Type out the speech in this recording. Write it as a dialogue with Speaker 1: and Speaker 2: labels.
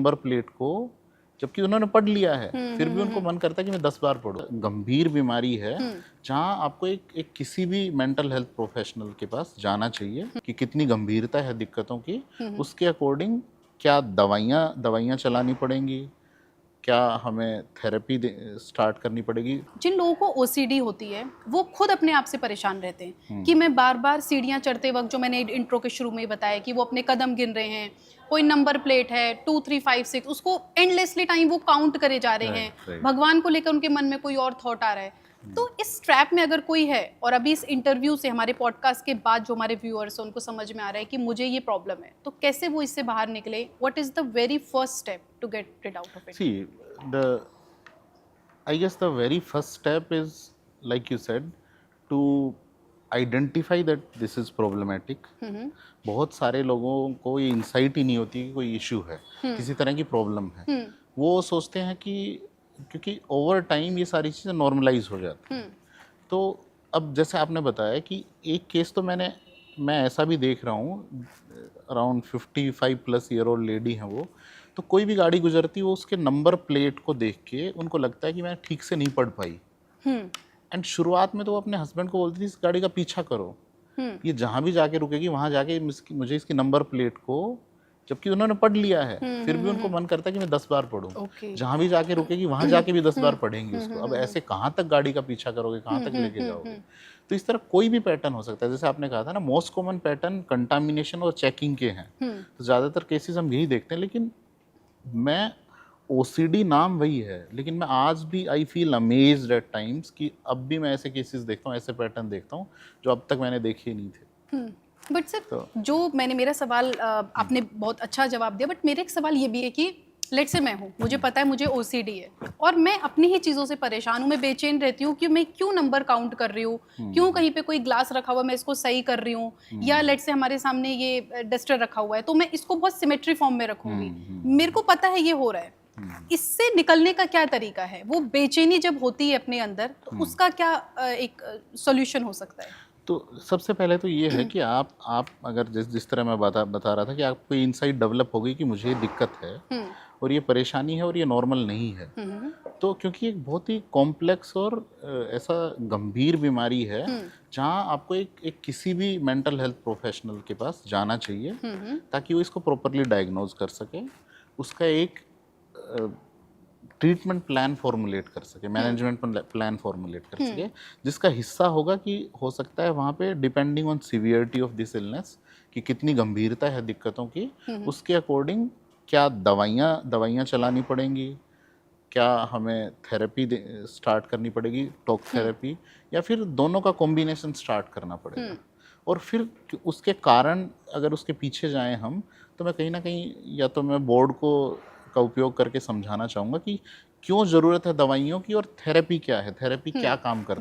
Speaker 1: Number plate को, जबकि उन्होंने पढ़ लिया है फिर भी उनको मन करता है कि मैं 10 बार पढूं। गंभीर बीमारी है जहां आपको एक किसी भी मेंटल हेल्थ प्रोफेशनल के पास जाना चाहिए कि कितनी गंभीरता है दिक्कतों की, उसके अकॉर्डिंग क्या दवाइयाँ चलानी पड़ेंगी, क्या हमें थेरेपी स्टार्ट करनी पड़ेगी।
Speaker 2: जिन लोगों को ओसीडी होती है वो खुद अपने आप से परेशान रहते हैं कि मैं बार बार सीढ़ियाँ चढ़ते वक्त, जो मैंने इंट्रो के शुरू में ही बताया कि वो अपने कदम गिन रहे हैं, कोई नंबर प्लेट है 2 3 5 6, उसको एंडलेसली टाइम वो काउंट करे जा रहे हैं। भगवान को लेकर उनके मन में कोई और थॉट आ रहा है। तो इस ट्रैप में अगर कोई है, और अभी इस इंटरव्यू से, हमारे पॉडकास्ट के बाद जो हमारे व्यूअर्स हैं उनको समझ में आ रहा है कि मुझे ये प्रॉब्लम है, तो कैसे वो इससे बाहर निकले? What is the very first step to get it out of it?
Speaker 1: See, I guess the very first step is, like you said, to identify that this is problematic. बहुत सारे लोगों को ये इंसाइट ही नहीं होती कि कोई इशू है, किसी तरह की प्रॉब्लम है। वो सोचते हैं कि क्योंकि ओवर टाइम ये सारी चीज़ें नॉर्मलाइज हो जाती हैं। तो अब जैसे आपने बताया कि एक केस तो मैं ऐसा भी देख रहा हूँ, अराउंड 55+ ईयर ओल्ड लेडी हैं वो, तो कोई भी गाड़ी गुजरती है वो उसके नंबर प्लेट को देख के उनको लगता है कि मैं ठीक से नहीं पढ़ पाई। एंड शुरुआत में तो वो अपने हस्बैंड को बोलती थी इस गाड़ी का पीछा करो, ये जहाँ भी जाके रुकेगी वहाँ जाके मुझे इसकी नंबर प्लेट को, जबकि उन्होंने पढ़ लिया है फिर भी उनको मन करता है कि मैं 10 बार पढूं। जहाँ भी जाके रुकेगी वहाँ जाके भी 10 बार पढ़ेंगी उसको। अब ऐसे कहाँ तक गाड़ी का पीछा करोगे, कहाँ तक लेके जाओगे? तो इस तरह कोई भी पैटर्न हो सकता है। जैसे आपने कहा था ना, मोस्ट कॉमन पैटर्न कंटामिनेशन और चेकिंग के हैं। तो ज़्यादातर केसेस हम यही देखते हैं। लेकिन मैं ओसीडी नाम वही है, लेकिन मैं आज भी I feel amazed eight times कि अब भी मैं ऐसे केसेस देखता हूँ, ऐसे पैटर्न देखता हूँ जो अब तक मैंने देखे ही नहीं थे।
Speaker 2: बट सर, जो मेरा सवाल आपने बहुत अच्छा जवाब दिया, बट मेरा एक सवाल ये भी है कि लेट्स से मैं हूँ, मुझे पता है मुझे ओसीडी है और मैं अपनी ही चीज़ों से परेशान हूँ, मैं बेचैन रहती हूँ कि मैं क्यों नंबर काउंट कर रही हूँ, क्यों कहीं पे कोई ग्लास रखा हुआ है मैं इसको सही कर रही हूँ, या लेट्स से हमारे सामने ये डस्टर रखा हुआ है तो मैं इसको बहुत सिमेट्री फॉर्म में रखूंगी। मेरे को पता है ये हो रहा है, इससे निकलने का क्या तरीका है? वो बेचैनी जब होती है अपने अंदर तो उसका क्या एक सॉल्यूशन हो सकता है?
Speaker 1: तो सबसे पहले तो ये है कि आप अगर जिस तरह मैं बता रहा था कि आपको इनसाइट डेवलप हो गई कि मुझे ये दिक्कत है और ये परेशानी है और ये नॉर्मल नहीं है, तो क्योंकि एक बहुत ही कॉम्प्लेक्स और ऐसा गंभीर बीमारी है जहाँ आपको एक किसी भी मेंटल हेल्थ प्रोफेशनल के पास जाना चाहिए ताकि वो इसको प्रॉपरली डायग्नोज कर सके, उसका एक ट्रीटमेंट प्लान फॉर्मुलेट कर सके, मैनेजमेंट प्लान फॉर्मुलेट कर सके, जिसका हिस्सा होगा कि हो सकता है वहाँ पे depending on severity of this illness कि कितनी गंभीरता है दिक्कतों की, उसके अकॉर्डिंग क्या दवाइयाँ चलानी पड़ेंगी, क्या हमें थेरेपी स्टार्ट करनी पड़ेगी, टॉक थेरेपी, या फिर दोनों का कॉम्बिनेशन स्टार्ट करना पड़ेगा। और फिर उसके कारण अगर उसके पीछे जाएं हम, तो मैं कहीं ना कहीं या तो मैं बोर्ड का उपयोग करके समझाना चाहूँगा कि क्यों ज़रूरत है दवाइयों की और थेरेपी क्या है, थेरेपी क्या काम करती है।